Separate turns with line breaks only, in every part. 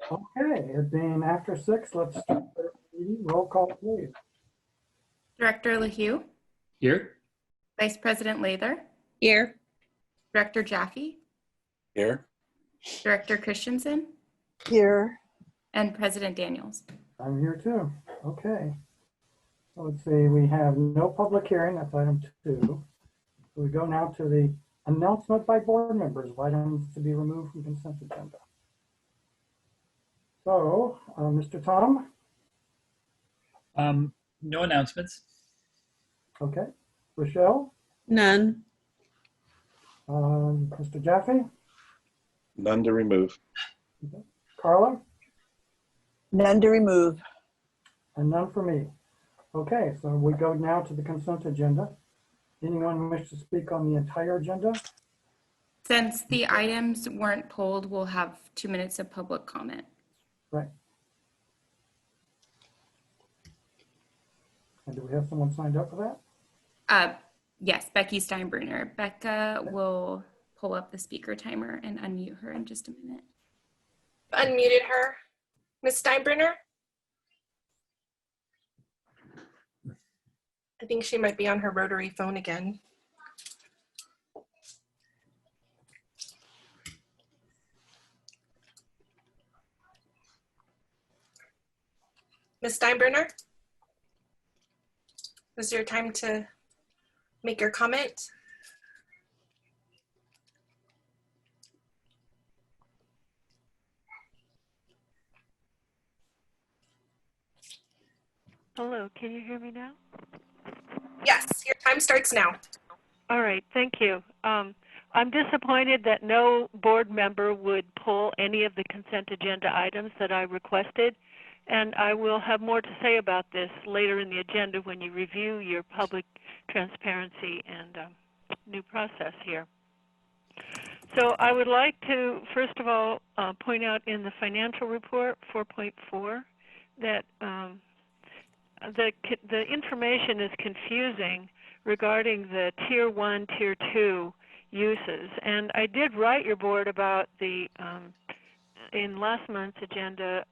Okay, it being after 6, let's start the meeting. Roll call, please.
Director LaHue,
Here.
Vice President Lather,
Here.
Director Jaffe,
Here.
Director Christensen,
Here.
and President Daniels.
I'm here too. Okay. So let's see, we have no public hearing, that's item 2. So we go now to the announcement by board members of items to be removed from consent agenda. So, Mr. Tom,
No announcements.
okay. Rochelle,
None.
Mr. Jaffe,
None to remove.
okay. Carla,
None to remove.
and none for me. Okay, so we go now to the consent agenda. Anyone wish to speak on the entire agenda?
Since the items weren't pulled, we'll have 2 minutes of public comment.
Right. And do we have someone signed up for that?
Yes, Becky Steinbruner. Becca will pull up the speaker timer and unmute her in just a minute.
Unmuted her. Ms. Steinbruner? I think she might be on her rotary phone again. Ms. Steinbruner? Is your time to make your comment?
Hello, can you hear me now?
Yes, your time starts now.
All right, thank you. I'm disappointed that no board member would pull any of the consent agenda items that I requested, and I will have more to say about this later in the agenda when you review your public transparency and new process here. So I would like to, first of all, point out in the financial report 4.4 that the information is confusing regarding the Tier 1, Tier 2 uses. And I did write your board about the, in last month's agenda,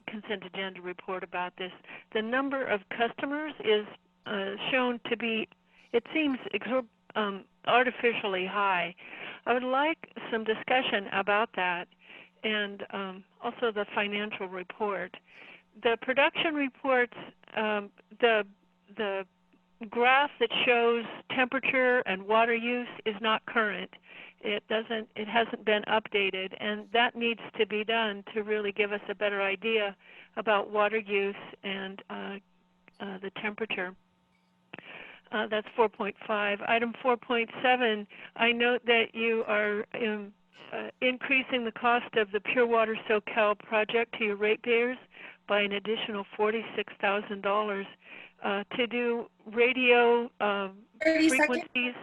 consent agenda report about this. The number of customers is shown to be, it seems artificially high. I would like some discussion about that and also the financial report. The production reports, the graph that shows temperature and water use is not current. It hasn't been updated, and that needs to be done to really give us a better idea about water use and the temperature. That's 4.5. Item 4.7, I note that you are increasing the cost of the Pure Water Soquel project to your ratepayers by an additional $46,000 to do radio frequencies.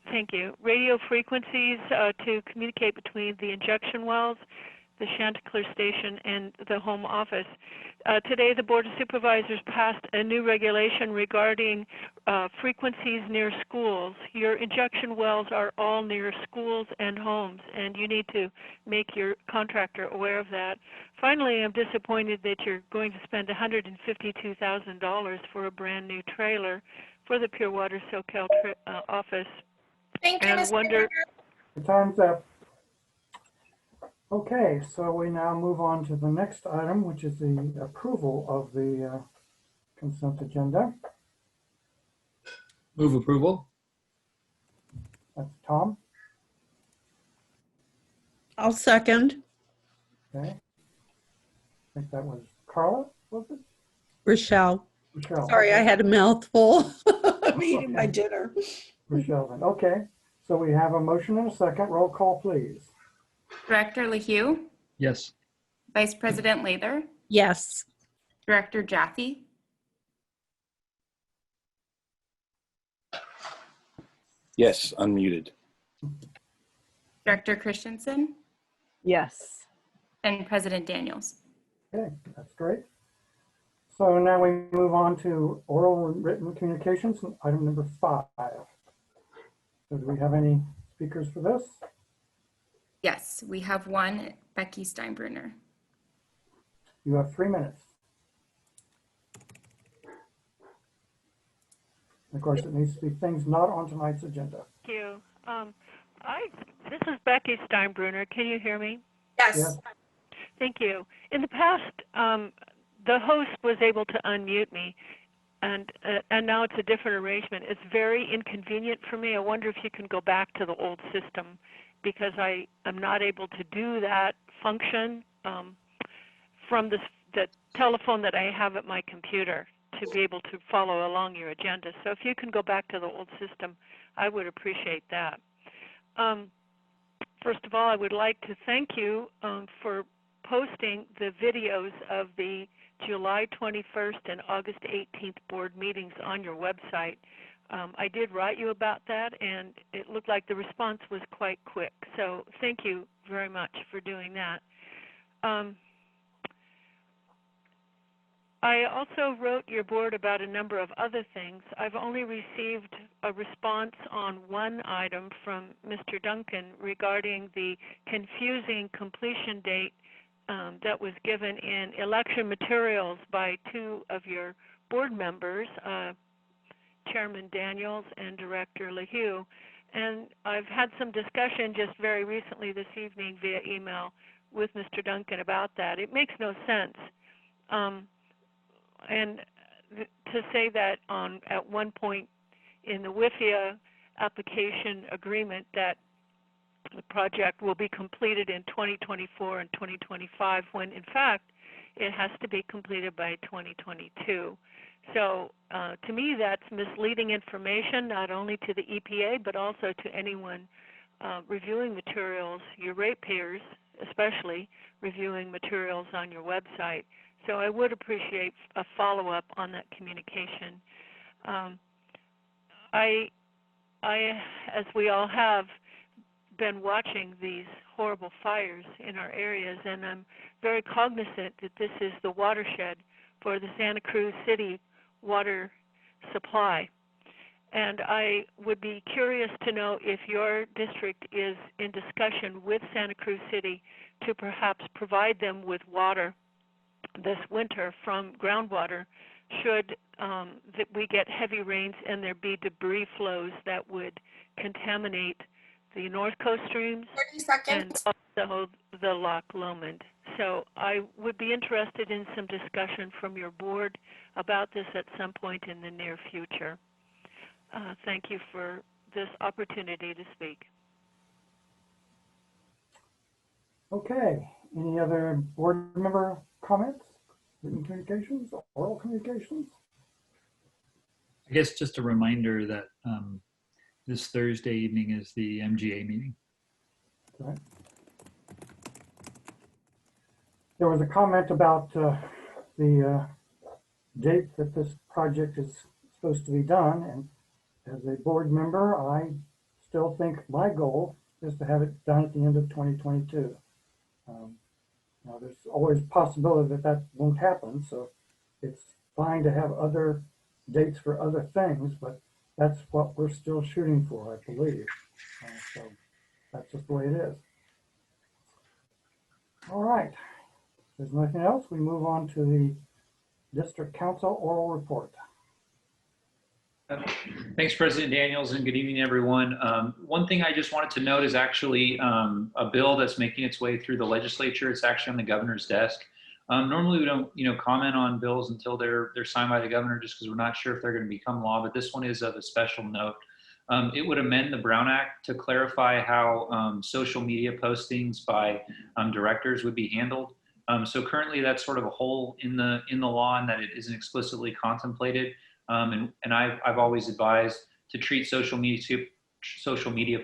Thank you. Radio frequencies to communicate between the injection wells, the Chanticleer station, and the home office. Today, the Board of Supervisors passed a new regulation regarding frequencies near schools. Your injection wells are all near schools and homes, and you need to make your contractor aware of that. Finally, I'm disappointed that you're going to spend $152,000 for a brand new trailer for the Pure Water Soquel office.
Thank you, Ms.
The time's up. Okay, so we now move on to the next item, which is the approval of the consent agenda.
Move approval.
That's Tom.
I'll second.
Okay. I think that was Carla, was it?
Rochelle.
Rochelle.
Sorry, I had a mouthful. I'm
Okay.
eating my dinner.
Rochelle then. Okay, so we have a motion and a second. Roll call, please.
Director LaHue,
Yes.
Vice President Lather,
Yes.
Director Jaffe,
Yes, unmuted.
Director Christensen,
Yes.
and President Daniels.
Okay, that's great. So now we move on to oral and written communications, item number 5. So do we have any speakers for this?
Yes, we have one, Becky Steinbruner.
You have 3 minutes. Of course, it needs to be things not on tonight's agenda.
Thank you. This is Becky Steinbruner. Can you hear me?
Yes.
Yes.
Thank you. In the past, the host was able to unmute me, and now it's a different arrangement. It's very inconvenient for me. I wonder if you can go back to the old system, because I am not able to do that function from the telephone that I have at my computer to be able to follow along your agenda. So if you can go back to the old system, I would appreciate that. First of all, I would like to thank you for posting the videos of the July 21st and August 18th board meetings on your website. I did write you about that, and it looked like the response was quite quick. So thank you very much for doing that. I also wrote your board about a number of other things. I've only received a response on one item from Mr. Duncan regarding the confusing completion date that was given in election materials by two of your board members, Chairman Daniels and Director LaHue. And I've had some discussion just very recently this evening via email with Mr. Duncan about that. It makes no sense. And to say that at one point in the WIFIA application agreement that the project will be completed in 2024 and 2025, when in fact it has to be completed by 2022. So to me, that's misleading information, not only to the EPA, but also to anyone reviewing materials, your ratepayers especially, reviewing materials on your website. So I would appreciate a follow-up on that communication. I, as we all have, been watching these horrible fires in our areas, and I'm very cognizant that this is the watershed for the Santa Cruz City water supply. And I would be curious to know if your district is in discussion with Santa Cruz City to perhaps provide them with water this winter from groundwater should that we get heavy rains and there be debris flows that would contaminate the North Coast streams
30 seconds.
and also the Loch Lomond. So I would be interested in some discussion from your board about this at some point in the near future. Thank you for this opportunity to speak.
Okay, any other board member comments, written communications, oral communications?
I guess just a reminder that this Thursday evening is the MGA meeting.
Okay. There was a comment about the date that this project is supposed to be done, and as a board member, I still think my goal is to have it done at the end of 2022. Now, there's always a possibility that that won't happen, so it's fine to have other dates for other things, but that's what we're still shooting for, I believe. So that's just the way it is. All right. If there's nothing else, we move on to the District Council oral report.
Thanks, President Daniels, and good evening, everyone. One thing I just wanted to note is actually a bill that's making its way through the legislature. It's actually on the governor's desk. Normally, we don't, comment on bills until they're signed by the governor, just because we're not sure if they're going to become law. But this one is of a special note. It would amend the Brown Act to clarify how social media postings by directors would be handled. So currently, that's sort of a hole in the law, and that it isn't explicitly contemplated. And I've always advised to treat social media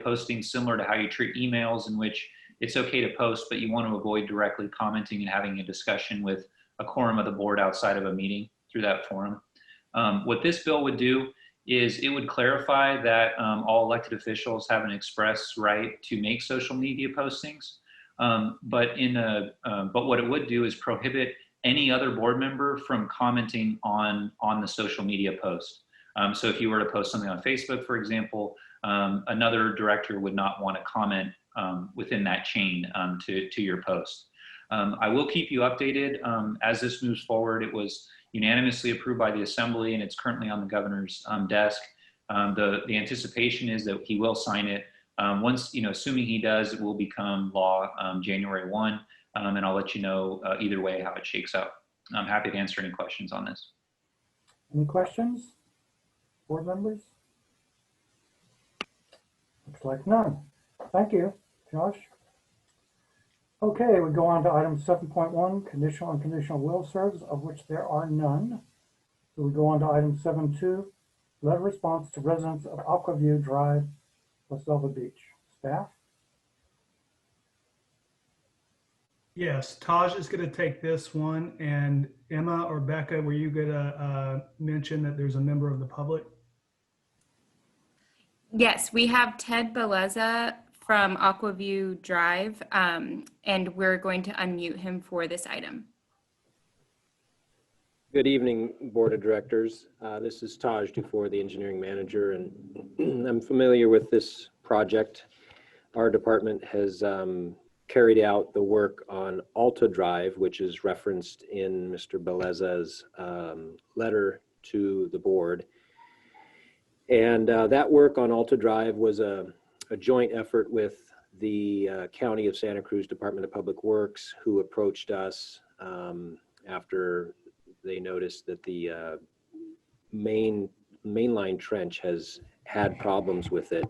posting similar to how you treat emails, in which it's okay to post, but you want to avoid directly commenting and having a discussion with a quorum of the board outside of a meeting through that forum. What this bill would do is it would clarify that all elected officials have an express right to make social media postings, but what it would do is prohibit any other board member from commenting on the social media post. So if you were to post something on Facebook, for example, another director would not want to comment within that chain to your post. I will keep you updated as this moves forward. It was unanimously approved by the Assembly, and it's currently on the governor's desk. The anticipation is that he will sign it. Once, assuming he does, it will become law January 1, and I'll let you know either way how it shakes out. I'm happy to answer any questions on this.
Any questions, board members? Looks like none. Thank you, Josh. Okay, we go on to item 7.1, conditional and conditional will serves, of which there are none. So we go on to item 7.2, letter response to residents of Aquaview Drive, La Selva Beach. Staff?
Yes, Taj is going to take this one. And Emma or Becca, were you going to mention that there's a member of the public?
Yes, we have Ted Beleza from Aquaview Drive, and we're going to unmute him for this item.
Good evening, Board of Directors. This is Taj Dufour, the engineering manager, and I'm familiar with this project. Our department has carried out the work on Alta Drive, which is referenced in Mr. Beleza's letter to the board. And that work on Alta Drive was a joint effort with the County of Santa Cruz Department of Public Works, who approached us after they noticed that the mainline trench has had problems with it.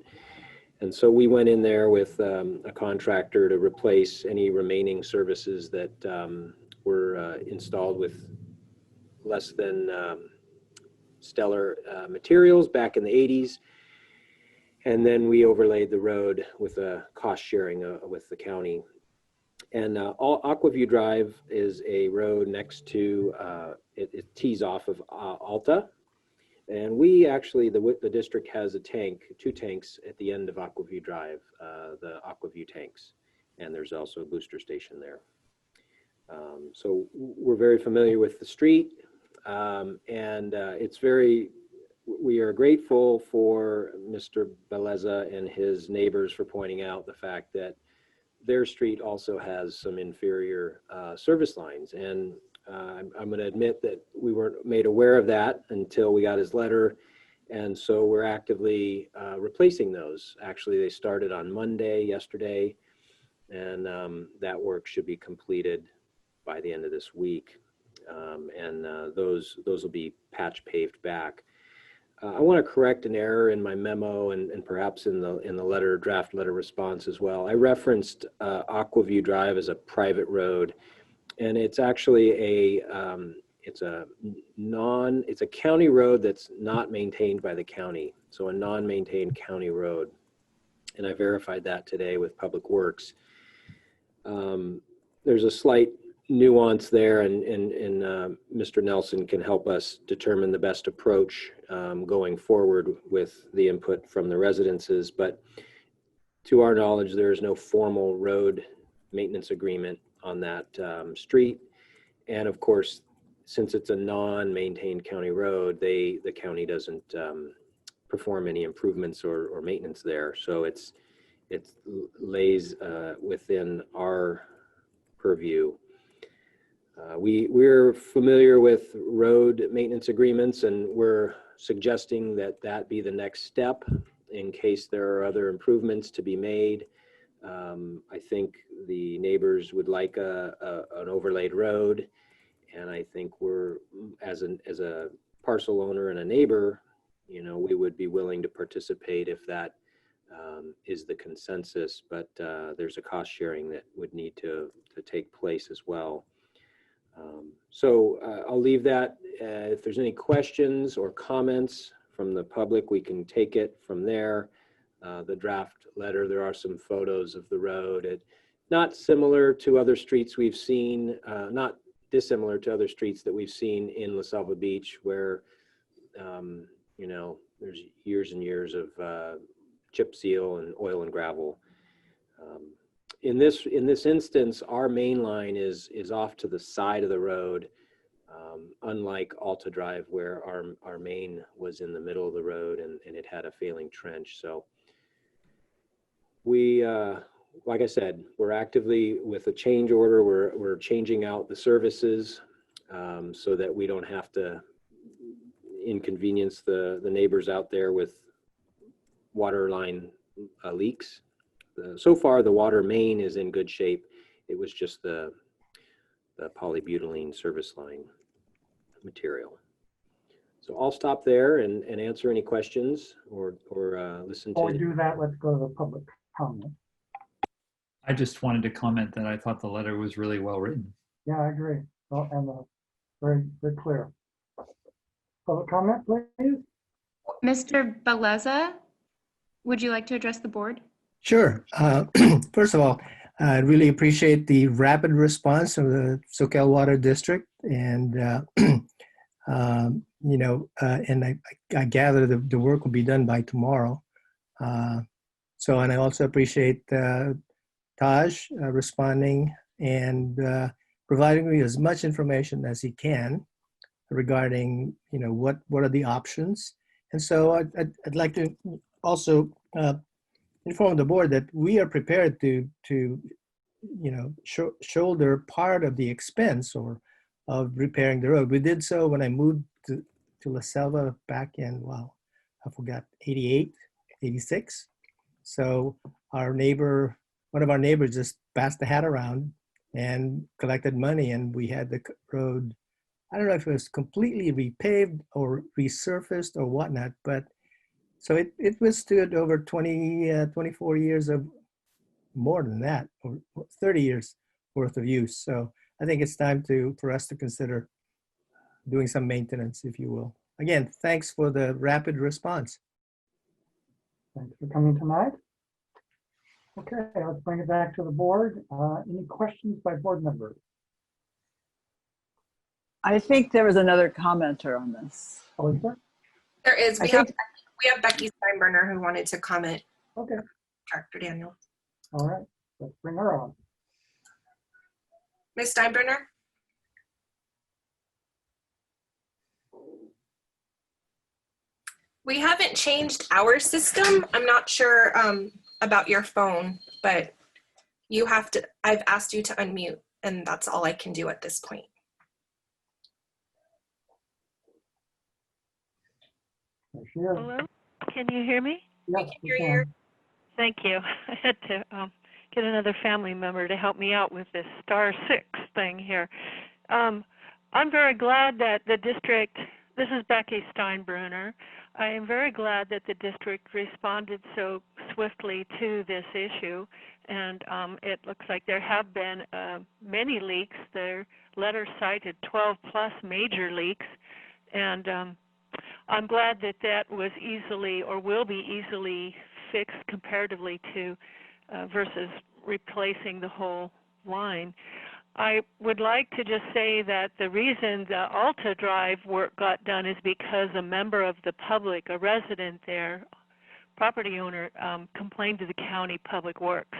And so we went in there with a contractor to replace any remaining services that were installed with less than stellar materials back in the 80s. And then we overlaid the road with a cost sharing with the county. And Aquaview Drive is a road next to, it tees off of Alta. And we actually, the district has a tank, 2 tanks at the end of Aquaview Drive, the Aquaview tanks. And there's also a booster station there. So we're very familiar with the street. We are grateful for Mr. Beleza and his neighbors for pointing out the fact that their street also has some inferior service lines. And I'm going to admit that we weren't made aware of that until we got his letter. And so we're actively replacing those. Actually, they started on Monday, yesterday, and that work should be completed by the end of this week. Those will be patch paved back. I want to correct an error in my memo and perhaps in the draft letter response as well. I referenced Aquaview Drive as a private road, and it's actually it's a county road that's not maintained by the county, so a non-maintained county road. And I verified that today with Public Works. There's a slight nuance there, and Mr. Nelson can help us determine the best approach going forward with the input from the residences. But to our knowledge, there is no formal road maintenance agreement on that street. And of course, since it's a non-maintained county road, the county doesn't perform any improvements or maintenance there. So it lays within our purview. We're familiar with road maintenance agreements, and we're suggesting that be the next step in case there are other improvements to be made. I think the neighbors would like an overlaid road, and I think we're, as a parcel owner and a neighbor, we would be willing to participate if that is the consensus, but there's a cost sharing that would need to take place as well. So I'll leave that. If there's any questions or comments from the public, we can take it from there. The draft letter, there are some photos of the road. Not similar to other streets we've seen, not dissimilar to other streets that we've seen in La Selva Beach, where, there's years and years of chip seal and oil and gravel. In this instance, our main line is off to the side of the road, unlike Alta Drive, where our main was in the middle of the road and it had a failing trench. So we like I said, we're actively with a change order. We're changing out the services so that we don't have to inconvenience the neighbors out there with water line leaks. So far, the water main is in good shape. It was just the polybutylene service line material. So I'll stop there and answer any questions or listen
Before we
to.
do that, let's go to the public comment.
I just wanted to comment that I thought the letter was really well written.
Yeah, I agree. Well, and very, very clear. Public comment, please.
Mr. Beleza, would you like to address the board?
Sure. First of all, I really appreciate the rapid response of the Soquel Water District, and and I gather the work will be done by tomorrow. And I also appreciate Taj responding and providing me as much information as he can regarding what are the options. And so I'd like to also inform the board that we are prepared to shoulder part of the expense of repairing the road. We did so when I moved to La Selva back in, well, I forgot, 88, 86. So one of our neighbors just passed the hat around and collected money, and we had the road, I don't know if it was completely repaved or resurfaced or whatnot, but so it withstood over 24 years of more than that, or 30 years worth of use. So I think it's time for us to consider doing some maintenance, if you will. Again, thanks for the rapid response.
Thanks for coming tonight. Okay, let's bring it back to the board. Any questions by board members?
I think there was another commenter on this.
Oh, is there?
There is.
I
We have Becky Steinbrenner who wanted to comment.
Okay,
Dr. Daniel.
all right, let's bring her on.
Ms. Steinbrenner? We haven't changed our system. I'm not sure about your phone, but I've asked you to unmute, and that's all I can do at this point.
There she is.
Hello? Can you hear me?
Yes,
can
we
hear
can.
you.
Thank you. I had to get another family member to help me out with this *6 thing here. I'm very glad that the district, this is Becky Steinbrenner. I am very glad that the district responded so swiftly to this issue. And it looks like there have been many leaks. Their letter cited 12 plus major leaks. And I'm glad that that was easily or will be easily fixed comparatively to versus replacing the whole line. I would like to just say that the reason the Alta Drive work got done is because a member of the public, a resident there, property owner, complained to the county public works.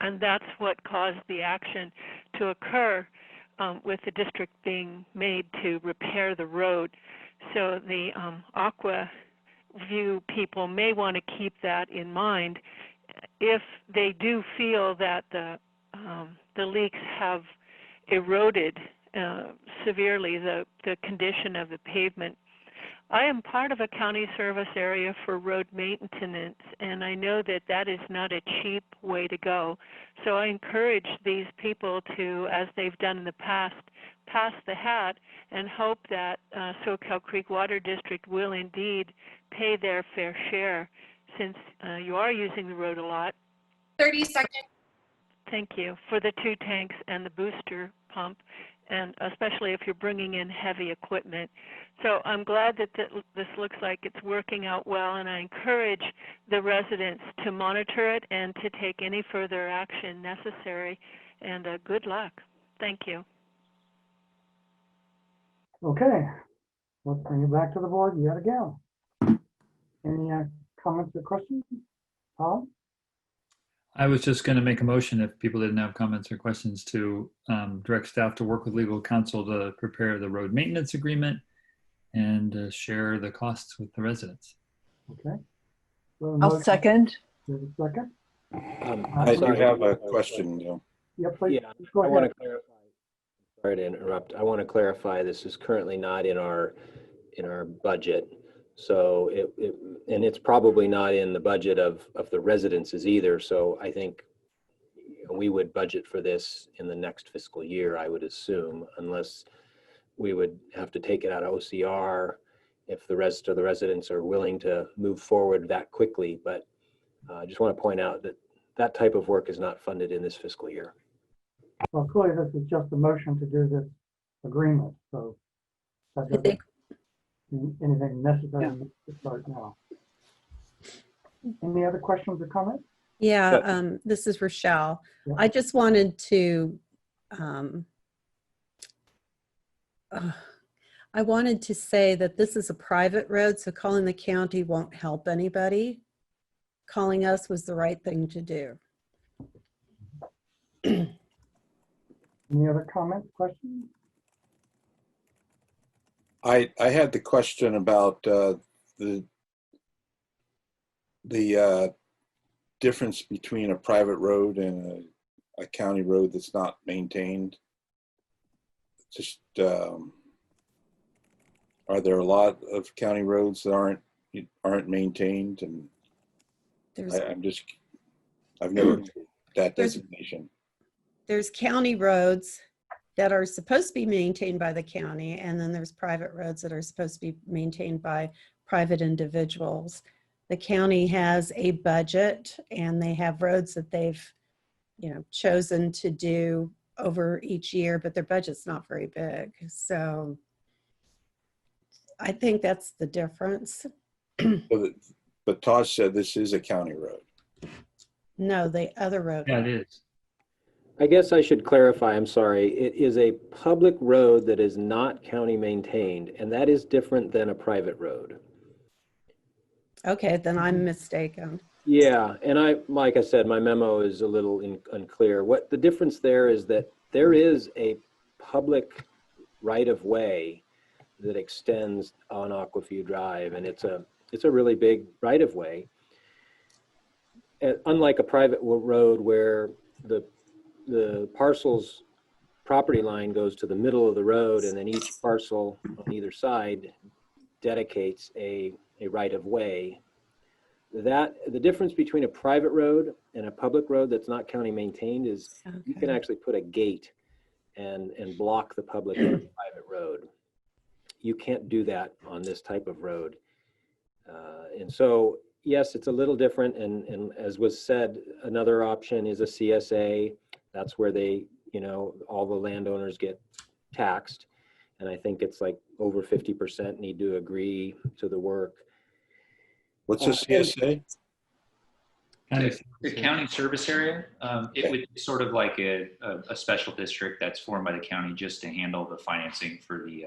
And that's what caused the action to occur with the district being made to repair the road. So the Aqua View people may want to keep that in mind if they do feel that the leaks have eroded severely the condition of the pavement. I am part of a county service area for road maintenance, and I know that that is not a cheap way to go. So I encourage these people to, as they've done in the past, pass the hat and hope that Soquel Creek Water District will indeed pay their fair share, since you are using the road a lot.
30 seconds.
Thank you for the 2 tanks and the booster pump, and especially if you're bringing in heavy equipment. So I'm glad that this looks like it's working out well, and I encourage the residents to monitor it and to take any further action necessary, and good luck. Thank you.
Okay, let's bring it back to the board yet again. Any comments or questions? Tom?
I was just going to make a motion if people didn't have comments or questions to direct staff to work with legal counsel to prepare the road maintenance agreement and share the costs with the residents.
Okay.
I'll second.
There's a second.
I do
sorry.
have a question, though.
Yeah, please,
Yeah,
go
I want
ahead.
to clarify. Sorry to interrupt. I want to clarify, this is currently not in our budget. So and it's probably not in the budget of the residences either. So I think we would budget for this in the next fiscal year, I would assume, unless we would have to take it out of OCR if the rest of the residents are willing to move forward that quickly. But I just want to point out that that type of work is not funded in this fiscal year.
Well, clearly this is just a motion to do this agreement, so that
I
doesn't
think,
mean anything necessary to start now. Any other questions or comments?
yeah, this is Rochelle.
Yeah.
I just wanted to, I wanted to say that this is a private road, so calling the county won't help anybody. Calling us was the right thing to do.
Any other comments, questions?
I had the question about the difference between a private road and a county road that's not maintained. Just are there a lot of county roads that aren't maintained? And
There's,
I've never heard that
There's-
designation.
there's county roads that are supposed to be maintained by the county, and then there's private roads that are supposed to be maintained by private individuals. The county has a budget, and they have roads that they've, chosen to do over each year, but their budget's not very big. So I think that's the difference.
But Taj said this is a county road.
No, the other road.
Yeah, it is.
I guess I should clarify, I'm sorry. It is a public road that is not county maintained, and that is different than a private road.
Okay, then I'm mistaken.
Yeah, and like I said, my memo is a little unclear. What the difference there is that there is a public right-of-way that extends on Aquaview Drive, and it's a really big right-of-way. Unlike a private road where the parcel's property line goes to the middle of the road, and then each parcel on either side dedicates a right-of-way. The difference between a private road and a public road that's not county maintained is you can actually put a gate and block the public on a private road. You can't do that on this type of road. And so, yes, it's a little different. And as was said, another option is a CSA. That's where they, all the landowners get taxed. And I think it's like over 50% need to agree to the work.
What's a CSA?
The county service area, it would be sort of like a special district that's formed by the county just to handle the financing for the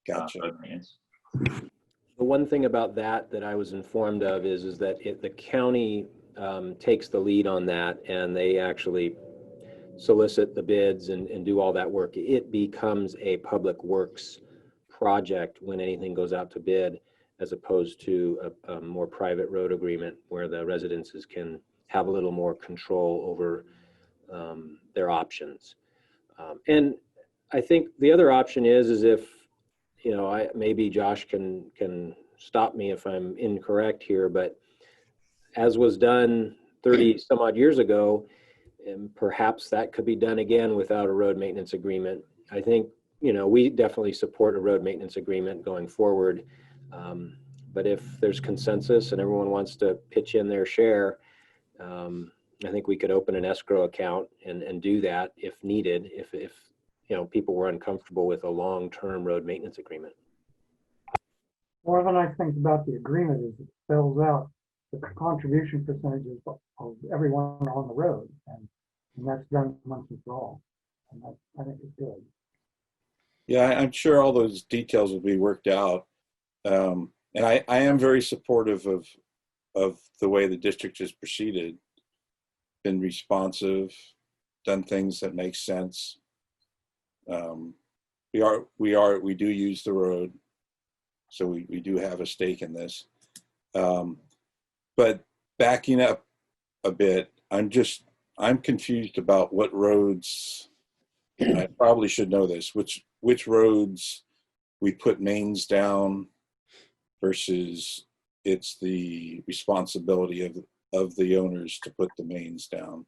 Gotcha.
road maintenance.
The one thing about that I was informed of is that the county takes the lead on that, and they actually solicit the bids and do all that work. It becomes a public works project when anything goes out to bid, as opposed to a more private road agreement where the residences can have a little more control over their options. And I think the other option is if, maybe Josh can stop me if I'm incorrect here, but as was done 30 some odd years ago, and perhaps that could be done again without a road maintenance agreement. I think, we definitely support a road maintenance agreement going forward. But if there's consensus and everyone wants to pitch in their share, I think we could open an escrow account and do that if needed, if people were uncomfortable with a long-term road maintenance agreement.
One of the nice things about the agreement is it spells out the contribution percentages of everyone on the road, and that's done once and for all. And that, I think, is good.
Yeah, I'm sure all those details will be worked out. And I am very supportive of the way the district has proceeded, been responsive, done things that make sense. We do use the road, so we do have a stake in this. But backing up a bit, I'm confused about what roads, I probably should know this, which roads we put mains down versus it's the responsibility of the owners to put the mains down.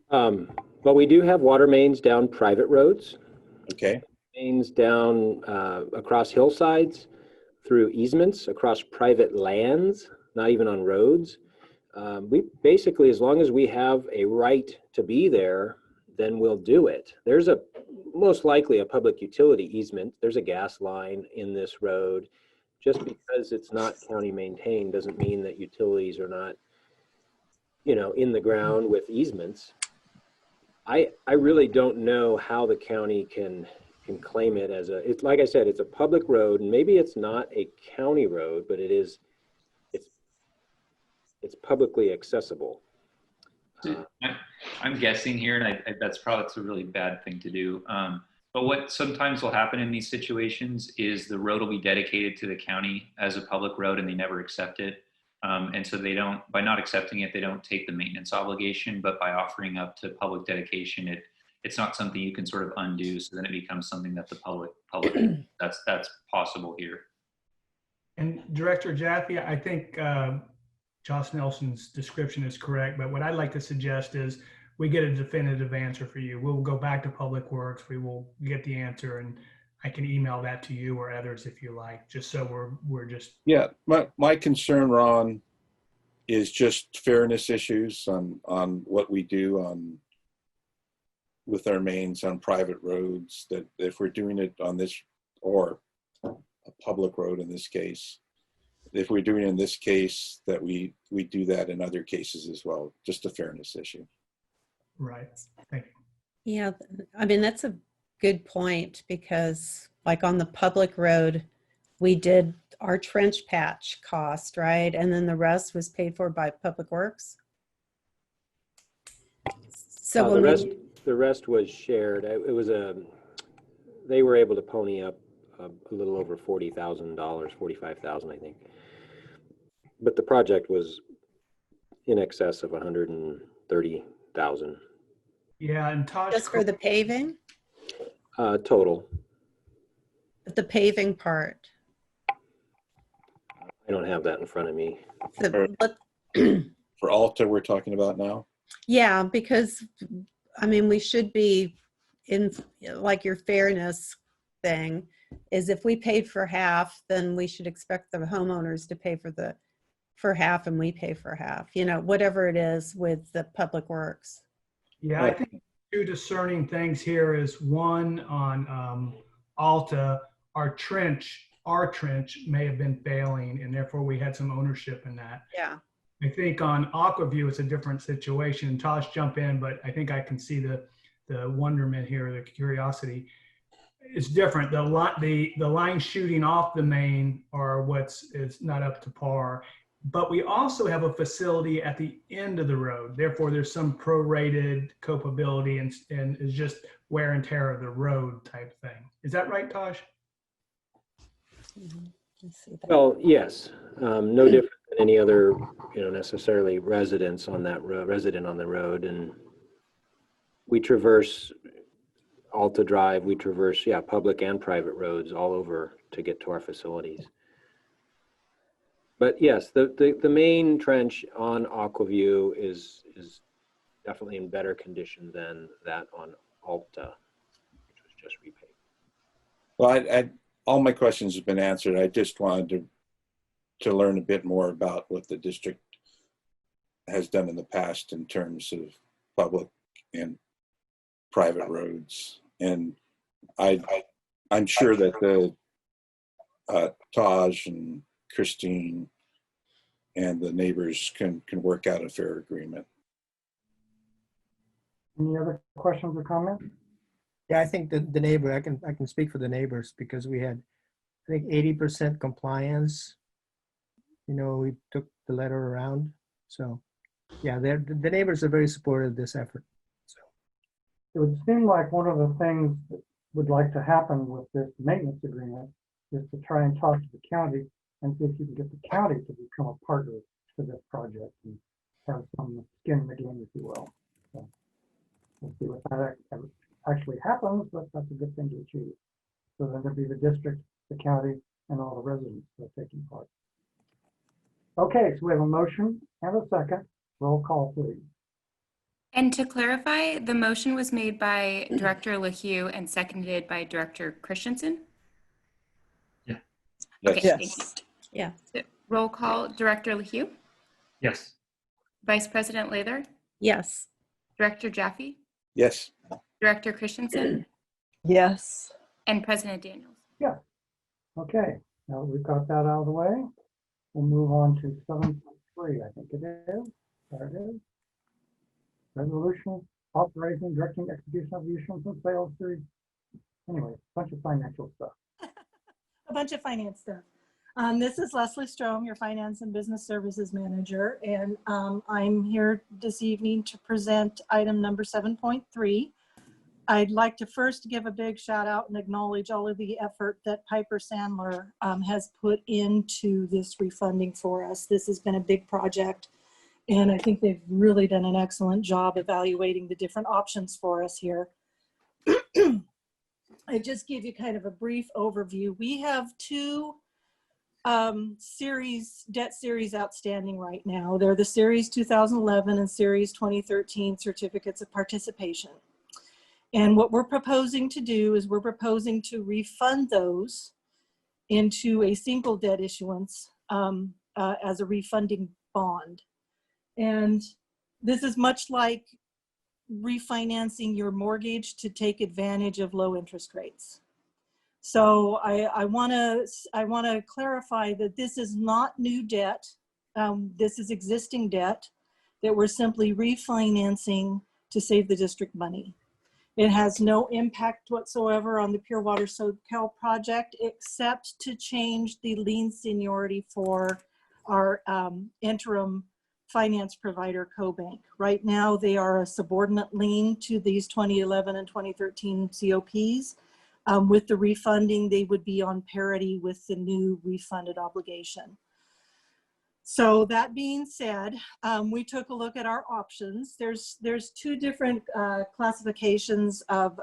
But we do have water mains down private roads.
Okay.
Mains down across hillsides, through easements, across private lands, not even on roads. We basically, as long as we have a right to be there, then we'll do it. There's most likely a public utility easement. There's a gas line in this road. Just because it's not county maintained doesn't mean that utilities are not, in the ground with easements. I really don't know how the county can claim it as it's like I said, it's a public road, and maybe it's not a county road, but it's publicly accessible.
I'm guessing here, and that's a really bad thing to do. But what sometimes will happen in these situations is the road will be dedicated to the county as a public road, and they never accept it. And so by not accepting it, they don't take the maintenance obligation, but by offering up to public dedication, it's not something you can sort of undo. So then it becomes something that the public that's possible here.
And Director Jaffe, I think Josh Nelson's description is correct, but what I'd like to suggest is we get a definitive answer for you. We'll go back to Public Works. We will get the answer, and I can email that to you or others if you like, just so we're just.
Yeah, my concern, Ron, is just fairness issues on what we do with our mains on private roads, that if we're doing it on this, or a public road in this case, if we're doing it in this case, that we do that in other cases as well, just a fairness issue.
Right, thank you.
Yeah, I mean, that's a good point, because like on the public road, we did our trench patch cost, right? And then the rest was paid for by Public Works. So
the rest was shared. It was they were able to pony up a little over $40,000, $45,000, I think. But the project was in excess of $130,000.
Yeah, and Tosh.
Just for the paving?
Total.
The paving part.
I don't have that in front of me.
For Alta, we're talking about now?
Yeah, because I mean, we should be in, like, your fairness thing is if we paid for half, then we should expect the homeowners to pay for half and we pay for half, whatever it is with the Public Works.
Yeah, I think two discerning things here is one on Alta, our trench may have been failing, and therefore we had some ownership in that.
Yeah.
I think on Aquaview, it's a different situation. Tosh, jump in, but I think I can see the wonderment here, the curiosity. It's different. The line shooting off the main are is not up to par. But we also have a facility at the end of the road. Therefore, there's some prorated culpability and it's just wear and tear of the road type thing. Is that right, Tosh?
Well, yes. No different than any other, necessarily residents on that road, resident on the road. And we traverse Alta Drive. We traverse, public and private roads all over to get to our facilities. But yes, the main trench on Aquaview is definitely in better condition than that on Alta, which was just repaid.
Well, all my questions have been answered. I just wanted to learn a bit more about what the district has done in the past in terms of public and private roads. And I'm sure that the Taj and Christine and the neighbors can work out a fair agreement.
Any other questions or comments?
Yeah, I think the neighbor, I can speak for the neighbors because we had, I think, 80% compliance. We took the letter around. So yeah, the neighbors are very supportive of this effort. So
It would seem like one of the things that would like to happen with this maintenance agreement is to try and talk to the county and see if you can get the county to become a partner to this project and have some skin in the game, if you will. So we'll see what that actually happens, but that's a good thing to achieve. So then there'll be the district, the county, and all the residents that are taking part. Okay, so we have a motion and a second. Roll call, please.
And to clarify, the motion was made by Director LaHue and seconded by Director Christensen?
Yeah.
Okay,
Yes.
thank you.
Yeah.
So, roll call, Director LaHue,
Yes.
Vice President Lather,
Yes.
Director Jaffe,
Yes.
Director Christensen,
Yes.
and President Daniels.
Yeah. Okay, now that we've got that out of the way, we'll move on to 7.3, I think it is. There it is. Resolution authorizing, directing execution of the issuance and sales series. Anyway, a bunch of financial stuff.
A bunch of finance stuff. This is Leslie Strom, your Finance and Business Services Manager, and I'm here this evening to present item number 7.3. I'd like to first give a big shout out and acknowledge all of the effort that Piper Sandler has put into this refunding for us. This has been a big project, and I think they've really done an excellent job evaluating the different options for us here. I just give you kind of a brief overview. We have two debt series outstanding right now. They're the Series 2011 and Series 2013 certificates of participation. And what we're proposing to do is we're proposing to refund those into a single debt issuance as a refunding bond. And this is much like refinancing your mortgage to take advantage of low interest rates. So I want to clarify that this is not new debt. This is existing debt that we're simply refinancing to save the district money. It has no impact whatsoever on the Pure Water Soquel project, except to change the lien seniority for our interim finance provider, CoBank. Right now, they are a subordinate lien to these 2011 and 2013 COPs. With the refunding, they would be on parity with the new refunded obligation. So that being said, we took a look at our options. There's two different classifications of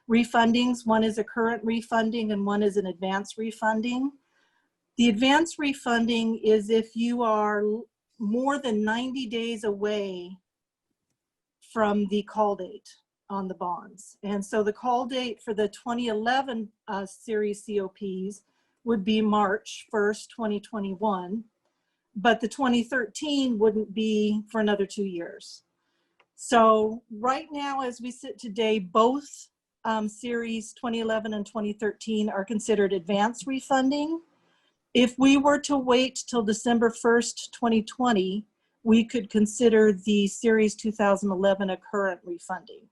refundings. One is a current refunding and one is an advance refunding. The advance refunding is if you are more than 90 days away from the call date on the bonds. And so the call date for the 2011 series COPs would be March 1st, 2021, but the 2013 wouldn't be for another 2 years. So right now, as we sit today, both series 2011 and 2013 are considered advance refunding. If we were to wait till December 1st, 2020, we could consider the series 2011 a current refunding.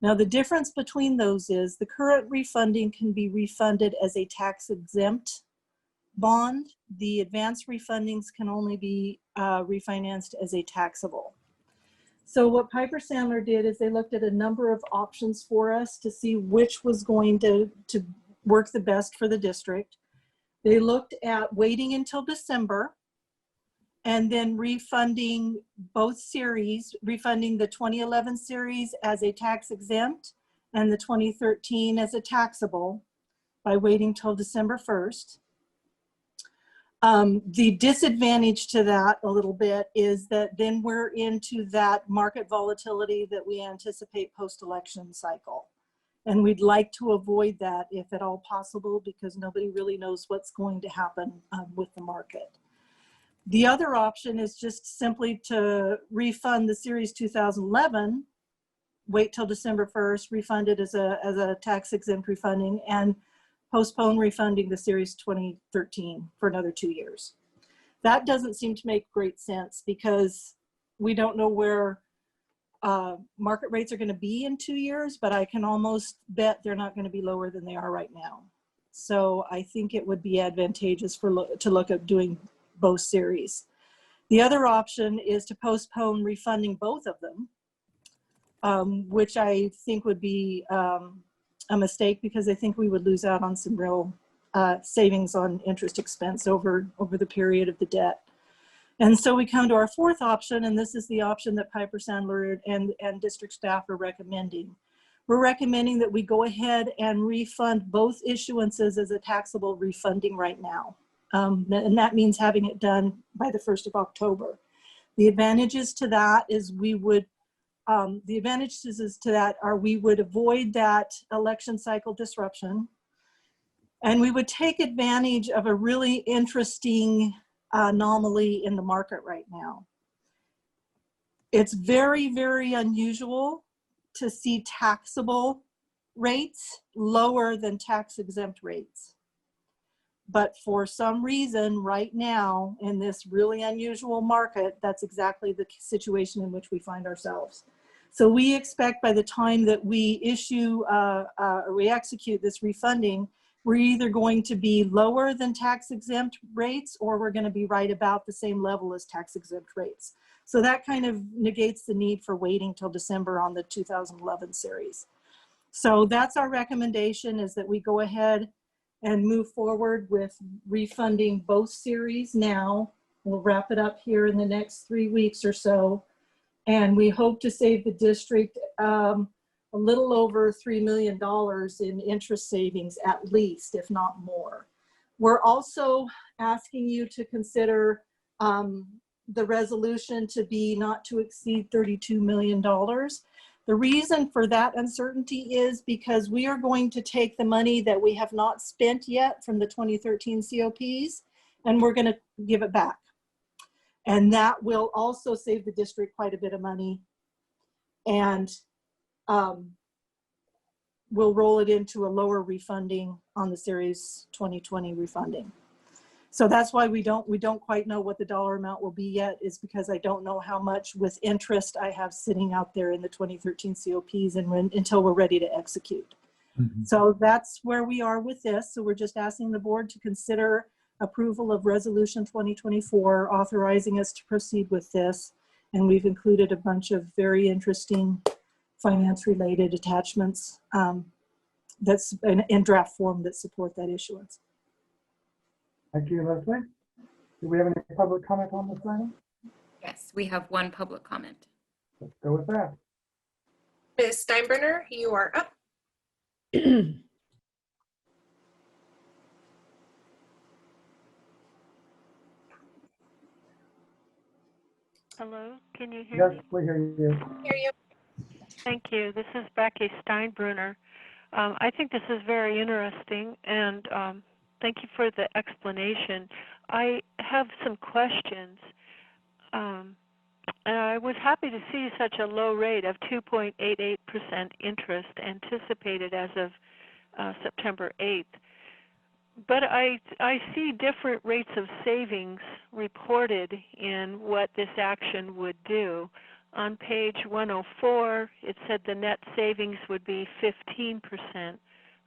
Now, the difference between those is the current refunding can be refunded as a tax-exempt bond. The advance refundings can only be refinanced as a taxable. So what Piper Sandler did is they looked at a number of options for us to see which was going to work the best for the district. They looked at waiting until December and then refunding both series, refunding the 2011 series as a tax exempt and the 2013 as a taxable by waiting till December 1st. The disadvantage to that a little bit is that then we're into that market volatility that we anticipate post-election cycle. And we'd like to avoid that if at all possible, because nobody really knows what's going to happen with the market. The other option is just simply to refund the series 2011, wait till December 1st, refund it as a tax exempt refunding, and postpone refunding the series 2013 for another 2 years. That doesn't seem to make great sense because we don't know where market rates are going to be in 2 years, but I can almost bet they're not going to be lower than they are right now. So I think it would be advantageous to look at doing both series. The other option is to postpone refunding both of them, which I think would be a mistake because I think we would lose out on some real savings on interest expense over the period of the debt. And so we come to our fourth option, and this is the option that Piper Sandler and district staff are recommending. We're recommending that we go ahead and refund both issuances as a taxable refunding right now. And that means having it done by the 1st of October. The advantages to that is we would we would avoid that election cycle disruption, and we would take advantage of a really interesting anomaly in the market right now. It's very, very unusual to see taxable rates lower than tax exempt rates. But for some reason right now in this really unusual market, that's exactly the situation in which we find ourselves. So we expect by the time that we issue or we execute this refunding, we're either going to be lower than tax exempt rates, or we're going to be right about the same level as tax exempt rates. So that kind of negates the need for waiting till December on the 2011 series. So that's our recommendation, is that we go ahead and move forward with refunding both series now. We'll wrap it up here in the next 3 weeks or so. And we hope to save the district a little over $3 million in interest savings, at least, if not more. We're also asking you to consider the resolution to be not to exceed $32 million. The reason for that uncertainty is because we are going to take the money that we have not spent yet from the 2013 COPs, and we're going to give it back. And that will also save the district quite a bit of money, and we'll roll it into a lower refunding on the Series 2020 refunding. So that's why we don't quite know what the dollar amount will be yet, is because I don't know how much with interest I have sitting out there in the 2013 COPs until we're ready to execute. Mm-hmm. So that's where we are with this. So we're just asking the board to consider approval of Resolution 2024, authorizing us to proceed with this. And we've included a bunch of very interesting finance-related attachments that's in draft form that support that issuance.
Thank you, Leslie. Do we have any public comment on this item?
Yes, we have one public comment.
Let's go with that.
Ms. Steinbrenner, you are up.
Hello, can you hear me?
Yes, we hear you.
Hear you.
Thank you. This is Becky Steinbrenner. I think this is very interesting, and thank you for the explanation. I have some questions. And I was happy to see such a low rate of 2.88% interest anticipated as of September 8th. But I see different rates of savings reported in what this action would do. On page 104, it said the net savings would be 15%.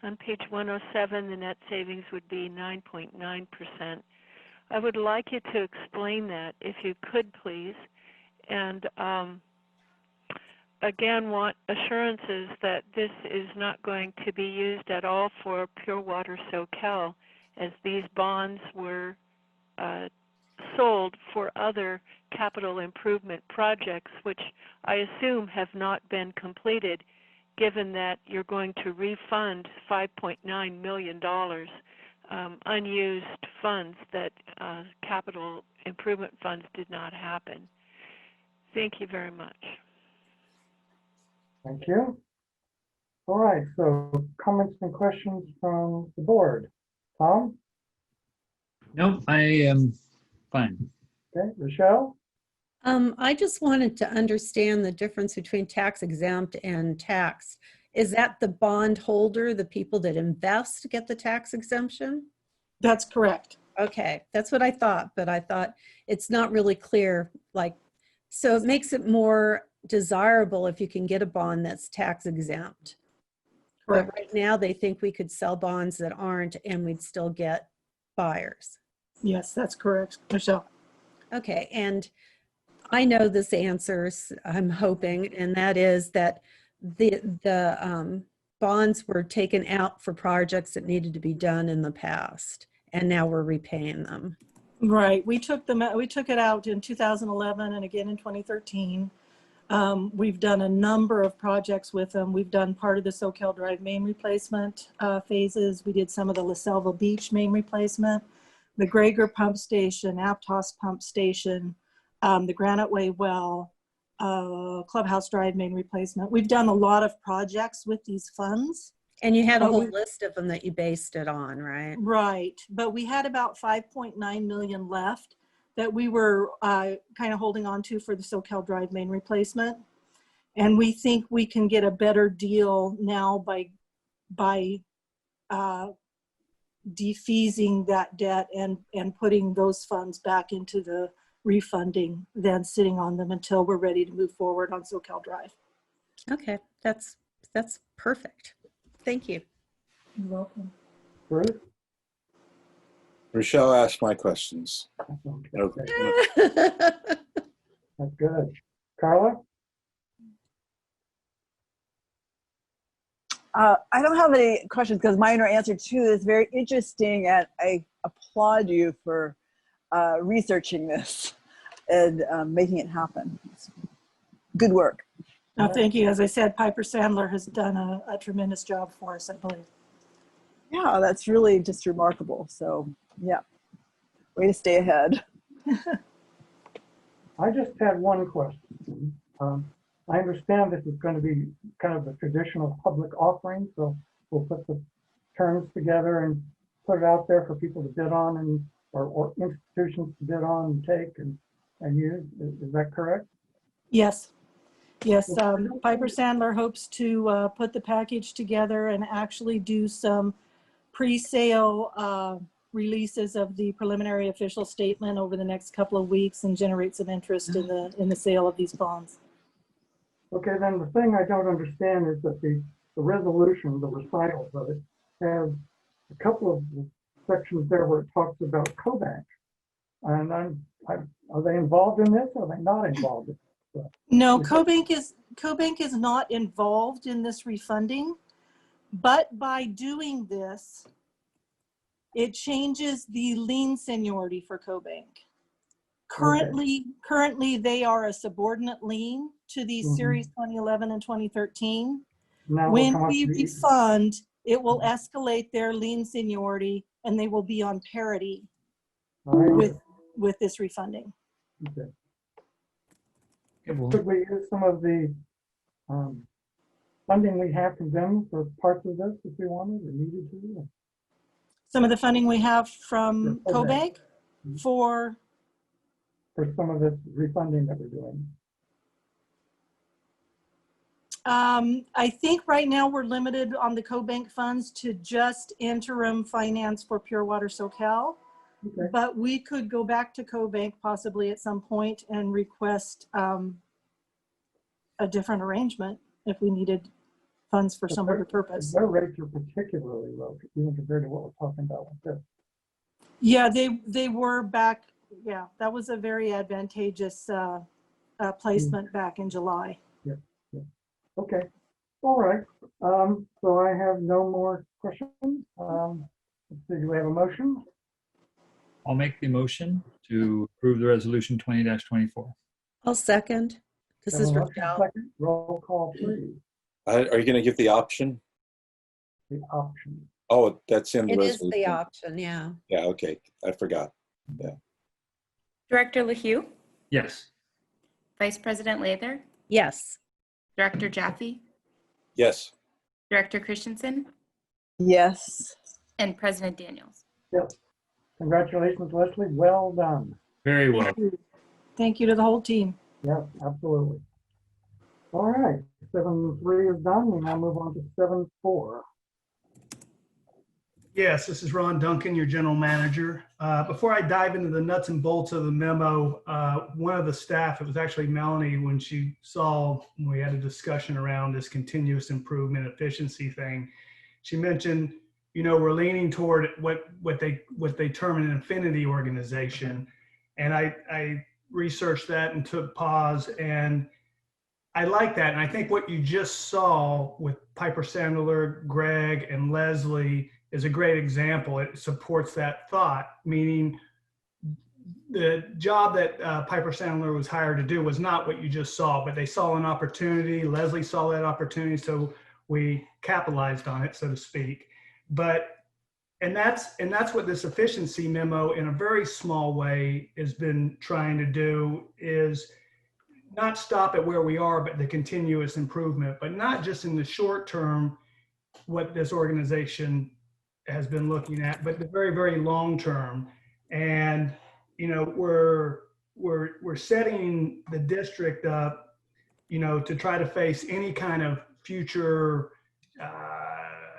On page 107, the net savings would be 9.9%. I would like you to explain that, if you could, please. And again, want assurances that this is not going to be used at all for Pure Water Soquel, as these bonds were sold for other capital improvement projects, which I assume have not been completed, given that you're going to refund $5.9 million unused funds that capital improvement funds did not happen. Thank you very much.
Thank you. All right, so comments and questions from the board. Tom?
No, I am fine.
Okay, Rochelle?
I just wanted to understand the difference between tax exempt and taxed. Is that the bond holder, the people that invest, get the tax exemption?
That's correct.
Okay, that's what I thought, but I thought it's not really clear. So it makes it more desirable if you can get a bond that's tax exempt.
Correct.
But right now they think we could sell bonds that aren't and we'd still get buyers.
Yes, that's correct, Michelle.
Okay, and I know this answers, I'm hoping, and that is that the bonds were taken out for projects that needed to be done in the past, and now we're repaying them.
Right. We took it out in 2011 and again in 2013. We've done a number of projects with them. We've done part of the Soquel Drive main replacement phases. We did some of the La Selva Beach main replacement, the Greger pump station, Aptos pump station, the Granite Way well, Clubhouse Drive main replacement. We've done a lot of projects with these funds.
And you had a
But
whole
we-
list of them that you based it on, right?
Right, but we had about 5.9 million left that we were kind of holding on to for the Soquel Drive main replacement. And we think we can get a better deal now by defeasing that debt and putting those funds back into the refunding than sitting on them until we're ready to move forward on Soquel Drive.
Okay, that's perfect. Thank you.
You're welcome.
Bruce?
Rochelle asked my questions.
Okay. That's good. Carla?
I don't have any questions because mine are answered too. It's very interesting, and I applaud you for researching this and making it happen. It's good work.
No, thank you. As I said, Piper Sandler has done a tremendous job for us, I believe.
Yeah, that's really just remarkable. So, yeah, way to stay ahead.
I just had one question. I understand this is going to be kind of a traditional public offering, so we'll put the terms together and put it out there for people to bid on and or institutions to bid on and take and use. Is that correct?
Yes. Yes, Piper Sandler hopes to put the package together and actually do some pre-sale releases of the preliminary official statement over the next couple of weeks and generate some interest in the sale of these bonds.
Okay, then the thing I don't understand is that the resolution, the recital of it, has a couple of sections there where it talks about CoBank. And are they involved in this or are they not involved in this?
No, CoBank is not involved in this refunding, but by doing this, it changes the lien seniority for CoBank. Currently, they are a subordinate lien to these series 2011 and 2013.
Now
When we refund, it will escalate their lien seniority and they will be on parity with this refunding.
Okay.
well,
Could we use some of the funding we have from them for parts of this if we wanted or needed to?
Some of the funding we have from CoBank for
some of this refunding that we're doing.
I think right now we're limited on the CoBank funds to just interim finance for Pure Water Soquel.
Okay.
But we could go back to CoBank possibly at some point and request a different arrangement if we needed funds for some other purpose.
Their rates are particularly low, even compared to what we're talking about with this.
Yeah, they were back. Yeah, that was a very advantageous placement back in July.
Yeah. Okay. All right. So I have no more questions. Let's see, do we have a motion?
I'll make the motion to approve the resolution 20-24.
I'll second. This is Rochelle.
Second, roll call, please.
Are you going to give the option?
The option.
Oh, that's in the
It is
resolution.
the option, yeah.
Yeah, okay. I forgot. Yeah.
Director LaHue,
Yes.
Vice President Lather,
Yes.
Director Jaffe,
Yes.
Director Christensen,
Yes.
and President Daniels.
Yep. Congratulations, Leslie. Well done.
Very well.
Thank you to the whole team.
Yes, absolutely. All right. 7.3 is done. We now move on to 7.4.
Yes, this is Ron Duncan, your general manager. Before I dive into the nuts and bolts of the memo, one of the staff, it was actually Melanie, when we had a discussion around this continuous improvement efficiency thing, she mentioned, we're leaning toward what they term an infinity organization. And I researched that and took pause, and I like that. And I think what you just saw with Piper Sandler, Greg, and Leslie is a great example. It supports that thought, meaning the job that Piper Sandler was hired to do was not what you just saw, but they saw an opportunity. Leslie saw that opportunity, so we capitalized on it, so to speak. And that's what this efficiency memo, in a very small way, has been trying to do, is not stop at where we are, but the continuous improvement, but not just in the short term, what this organization has been looking at, but the very, very long term. And we're setting the district up, to try to face any kind of future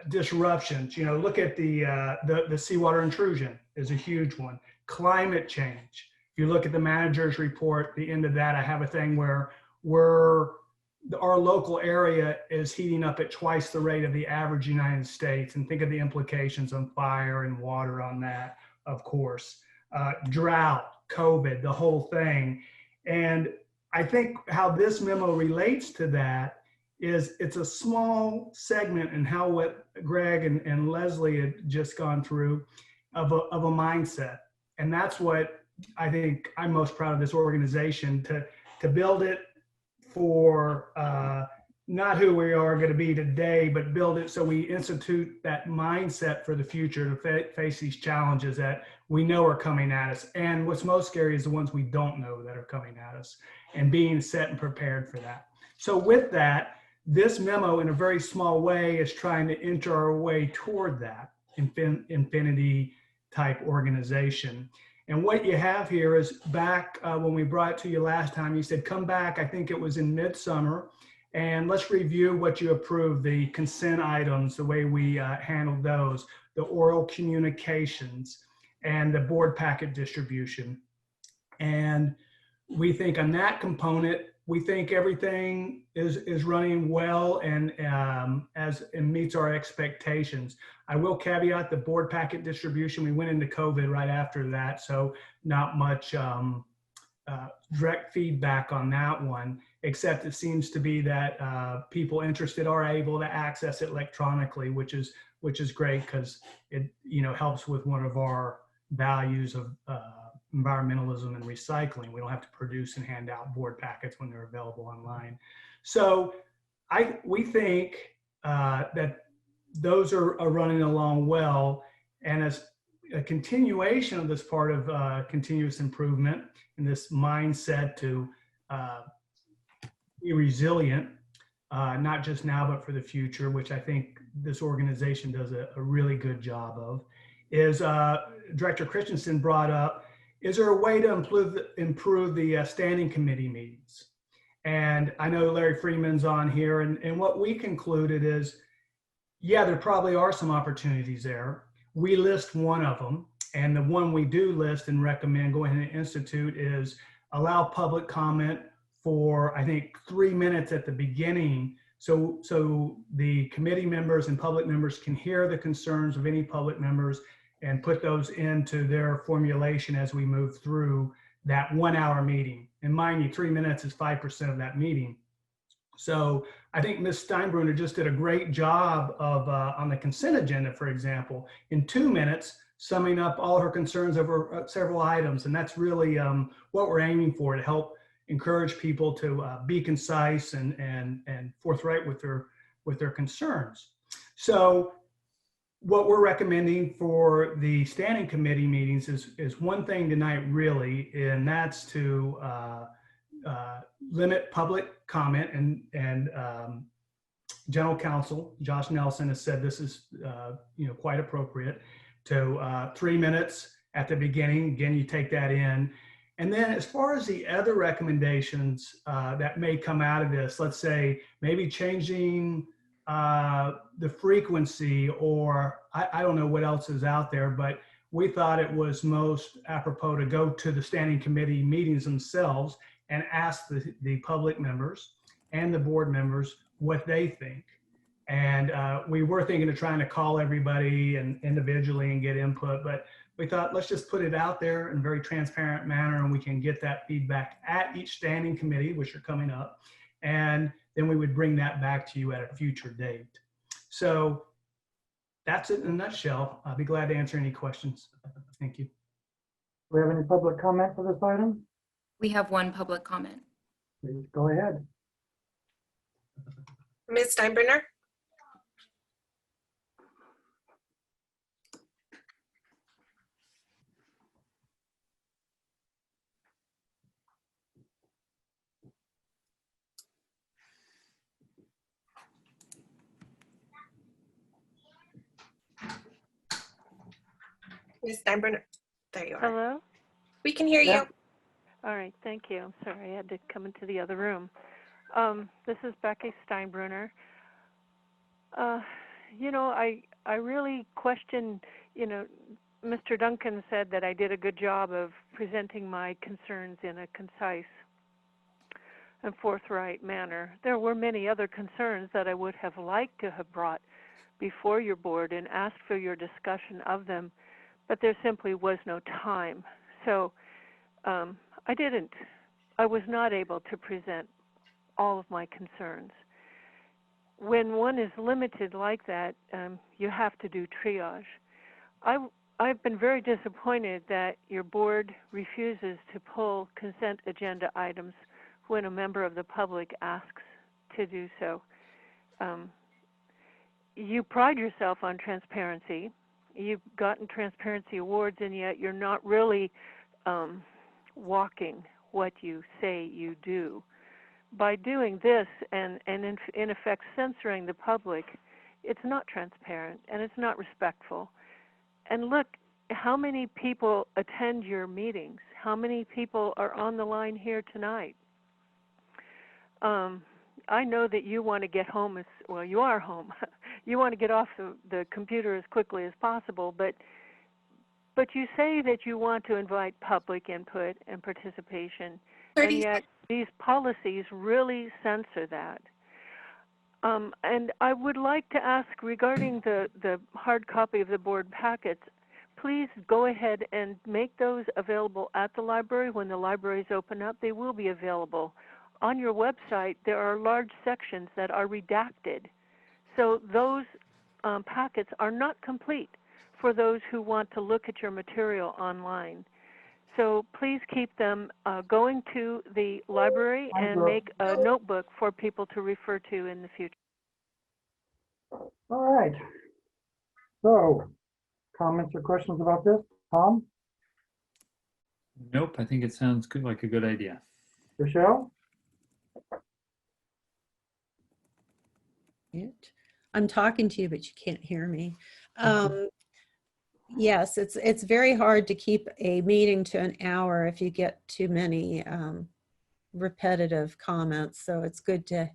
disruptions. Look at the seawater intrusion is a huge one. Climate change. If you look at the manager's report, the end of that, I have a thing where our local area is heating up at twice the rate of the average United States, and think of the implications on fire and water on that, of course. Drought, COVID, the whole thing. And I think how this memo relates to that is it's a small segment in how what Greg and Leslie had just gone through of a mindset. And that's what I think I'm most proud of this organization, to build it for not who we are going to be today, but build it so we institute that mindset for the future to face these challenges that we know are coming at us. And what's most scary is the ones we don't know that are coming at us, and being set and prepared for that. So with that, this memo in a very small way is trying to enter our way toward that infinity type organization. And what you have here is back when we brought it to you last time, you said, come back, I think it was in midsummer, and let's review what you approved, the consent items, the way we handled those, the oral communications, and the board packet distribution. And we think on that component, we think everything is running well and meets our expectations. I will caveat the board packet distribution. We went into COVID right after that, so not much direct feedback on that one, except it seems to be that people interested are able to access it electronically, which is great, because it helps with one of our values of environmentalism and recycling. We don't have to produce and hand out board packets when they're available online. So we think that those are running along well, and as a continuation of this part of continuous improvement and this mindset to be resilient, not just now, but for the future, which I think this organization does a really good job of, is Director Christensen brought up, is there a way to improve the standing committee meetings? And I know Larry Freeman's on here, and what we concluded is, yeah, there probably are some opportunities there. We list one of them, and the one we do list and recommend going ahead and institute is allow public comment for, I think, 3 minutes at the beginning, so the committee members and public members can hear the concerns of any public members and put those into their formulation as we move through that 1 hour meeting. And mind you, 3 minutes is 5% of that meeting. So I think Ms. Steinbruner just did a great job of, on the consent agenda, for example, in 2 minutes, summing up all her concerns over several items. And that's really what we're aiming for, to help encourage people to be concise and forthright with their concerns. So what we're recommending for the standing committee meetings is one thing tonight, really, and that's to limit public comment. And General Counsel Josh Nelson has said this is quite appropriate, to 3 minutes at the beginning. Again, you take that in. And then as far as the other recommendations that may come out of this, let's say maybe changing the frequency, or I don't know what else is out there, but we thought it was most apropos to go to the standing committee meetings themselves and ask the public members and the board members what they think. And we were thinking of trying to call everybody and individually and get input, but we thought, let's just put it out there in a very transparent manner, and we can get that feedback at each standing committee, which are coming up. And then we would bring that back to you at a future date. So that's it in a nutshell. I'll be glad to answer any questions. Thank you.
we have any public comment for this item?
We have one public comment.
Please go ahead.
Ms. Steinbrenner? Ms. Steinbrenner, there you are.
Hello?
We can hear
Yeah.
you.
All right, thank you. I'm sorry, I had to come into the other room. This is Becky Steinbrunner. You know, I really question, you know, Mr. Duncan said that I did a good job of presenting my concerns in a concise and forthright manner. There were many other concerns that I would have liked to have brought before your board and asked for your discussion of them, but there simply was no time. So I was not able to present all of my concerns. When one is limited like that, you have to do triage. I've been very disappointed that your board refuses to pull consent agenda items when a member of the public asks to do so. You pride yourself on transparency. You've gotten transparency awards, and yet you're not really walking what you say you do. By doing this and in effect censoring the public, it's not transparent and it's not respectful. And look, how many people attend your meetings? How many people are on the line here tonight? I know that you want to get home as well. You are home. You want to get off the computer as quickly as possible, but you say that you want to invite public input and participation, and yet these policies really censor that. And I would like to ask regarding the hard copy of the board packets, please go ahead and make those available at the library. When the libraries open up, they will be available. On your website, there are large sections that are redacted. So those packets are not complete for those who want to look at your material online. So please keep them going to the library and make a notebook for people to refer to in the future.
All right. So, comments or questions about this? Tom?
Nope, I think it sounds good, like a good idea.
Rochelle?
I'm talking to you, but you can't hear me. Yes, it's very hard to keep a meeting to an hour if you get too many repetitive comments. So it's good to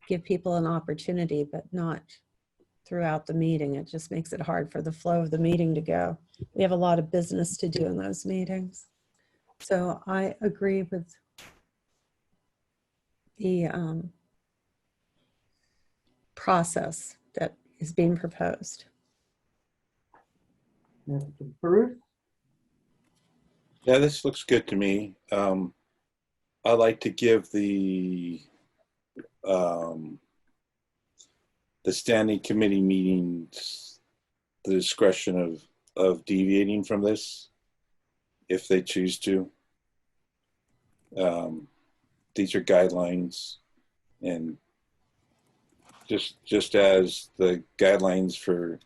give people an opportunity, but not throughout the meeting. It just makes it hard for the flow of the meeting to go. We have a lot of business to do in those meetings. So I agree with the process that is being proposed.
Mr. Bruce?
Yeah, this looks good to me. I like to give the standing committee meetings the discretion of deviating from this if they choose to. These are guidelines, and just as the guidelines for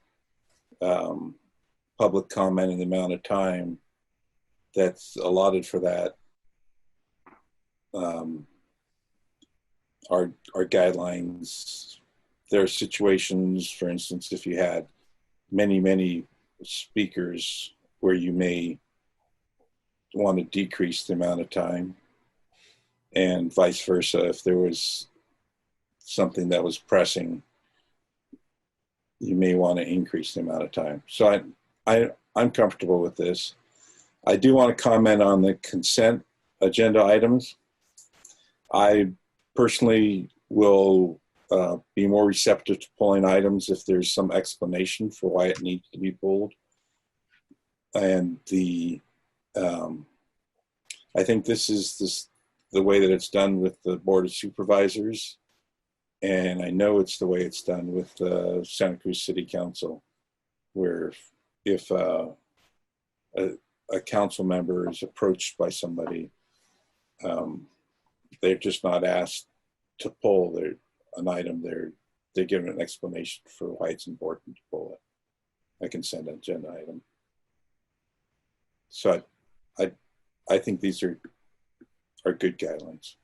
public comment and the amount of time that's allotted for that are guidelines. There are situations, for instance, if you had many speakers where you may want to decrease the amount of time, and vice versa. If there was something that was pressing, you may want to increase the amount of time. So I'm comfortable with this. I do want to comment on the consent agenda items. I personally will be more receptive to pulling items if there's some explanation for why it needs to be pulled. And I think this is the way that it's done with the Board of Supervisors. And I know it's the way it's done with the Santa Cruz City Council, where if a a council member is approached by somebody, they're just not asked to pull an item. They're given an explanation for why it's important to pull a consent agenda item. So I think these are good guidelines.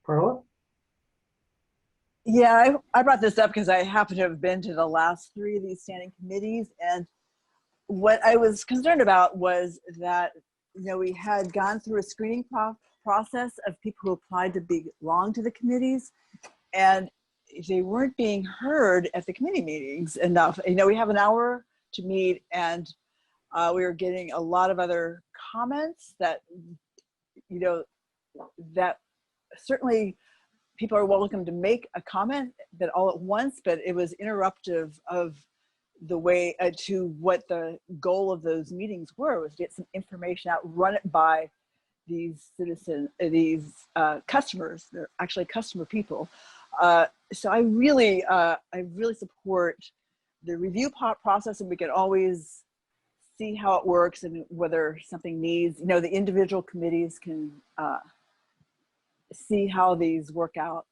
Carla?
Yeah, I brought this up because I happen to have been to the last 3 of these standing committees, and what I was concerned about was that, you know, we had gone through a screening process of people who applied to belong to the committees, and they weren't being heard at the committee meetings enough. You know, we have an hour to meet, and we were getting a lot of other comments that, you know, that certainly people are welcome to make a comment that all at once, but it was interruptive of the way to what the goal of those meetings was to get some information out, run it by these customers. They're actually customer people. So I really support the review process, and we can always see how it works and whether something needs, you know, the individual committees can see how these work out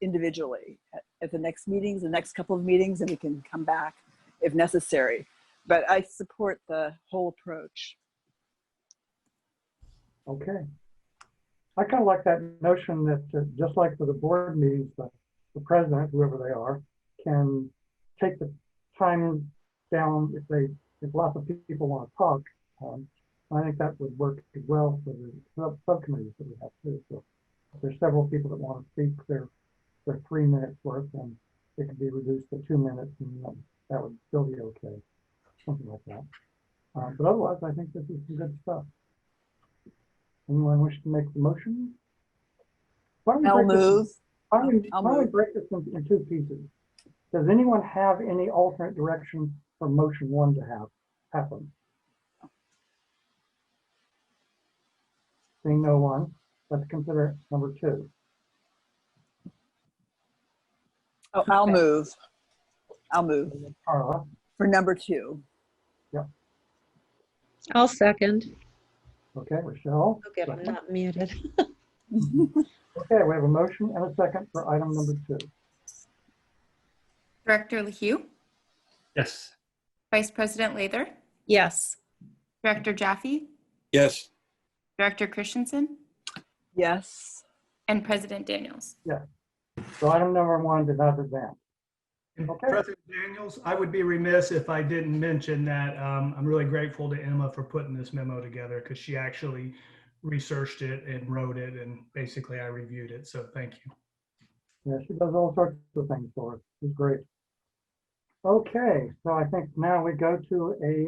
individually at the next meetings, the next couple of meetings, and we can come back if necessary. But I support the whole approach.
Okay. I kind of like that notion that just like for the board meetings, the president, whoever they are, can take the time down if lots of people want to talk. I think that would work as well for the subcommittees that we have too. So if there's several people that want to speak, they're 3 minutes worth, and it can be reduced to 2 minutes, and that would still be okay. Something like that. But otherwise, I think this is some good stuff. Anyone wish to make the motion?
I'll move.
Why don't we break this in 2 pieces? Does anyone have any alternate direction for motion 1 to happen? Seeing no one, let's consider number 2.
Oh, I'll move.
Carla?
For number 2.
Yep.
I'll second.
Okay, Rochelle?
Okay, I'm not muted.
Okay, we have a motion and a second for item number 2.
Director LaHue,
Yes.
Vice President Lather,
Yes.
Director Jaffe,
Yes.
Director Christensen,
Yes.
and President Daniels.
Yes. So item number 1 did not advance.
And
Okay.
President Daniels, I would be remiss if I didn't mention that I'm really grateful to Emma for putting this memo together, because she actually researched it and wrote it, and basically I reviewed it. So thank you.
Yeah, she does all sorts of things for us. She's great. Okay, so I think now we go to a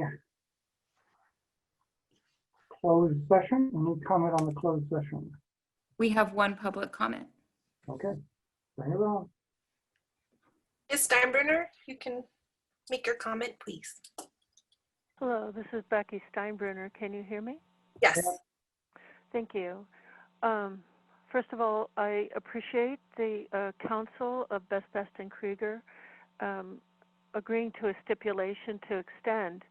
closed session. Any comment on the closed session?
We have 1 public comment.
Okay, bring it on.
Ms. Steinbruner, you can make your comment, please.
Hello, this is Becky Steinbruner. Can you hear me?
Yes.
Thank you. First of all, I appreciate the Council of Best and Krieger agreeing to a stipulation to extend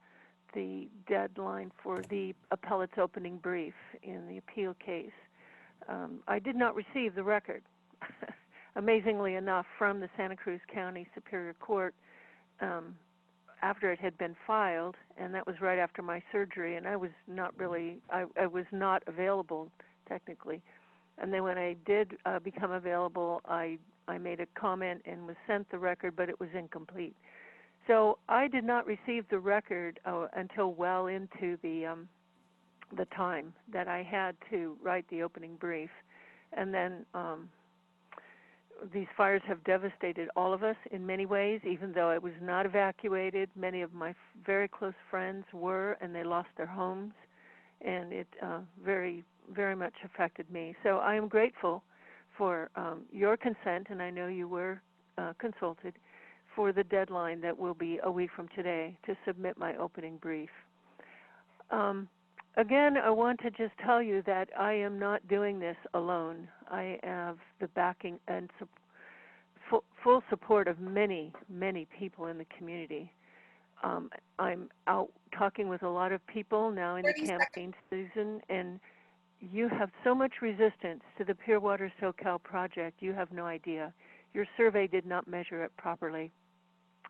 the deadline for the appellate's opening brief in the appeal case. I did not receive the record, amazingly enough, from the Santa Cruz County Superior Court after it had been filed, and that was right after my surgery, and I was not really, I was not available technically. And then when I did become available, I made a comment and was sent the record, but it was incomplete. So I did not receive the record until well into the time that I had to write the opening brief. And then these fires have devastated all of us in many ways, even though I was not evacuated. Many of my very close friends were, and they lost their homes, and it very, very much affected me. So I am grateful for your consent, and I know you were consulted, for the deadline that will be a week from today to submit my opening brief. Again, I want to just tell you that I am not doing this alone. I have the backing and full support of many, many people in the community. I'm out talking with a lot of people now in the campaign season, and you have so much resistance to the Pure Water Soquel project, you have no idea. Your survey did not measure it properly,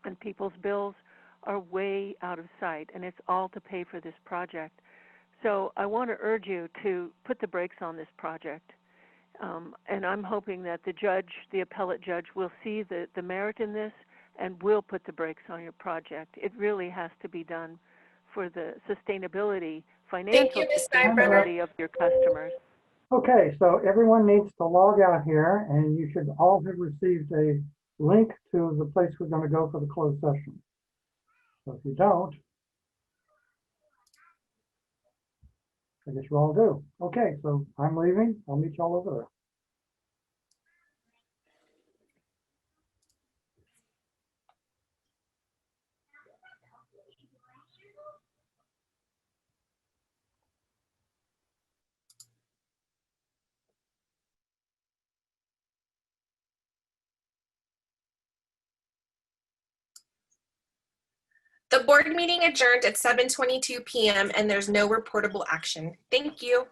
and people's bills are way out of sight, and it's all to pay for this project. So I want to urge you to put the brakes on this project. And I'm hoping that the judge, the appellate judge, will see the merit in this and will put the brakes on your project. It really has to be done for the sustainability, financial sustainability of your customers.
Okay, so everyone needs to log out here, and you should all have received a link to the place we're going to go for the closed session. So if you don't, I guess you all do. Okay, so I'm leaving. I'll meet you all over there.
The board meeting adjourned at 7:22 p.m. and there's no reportable action. Thank you.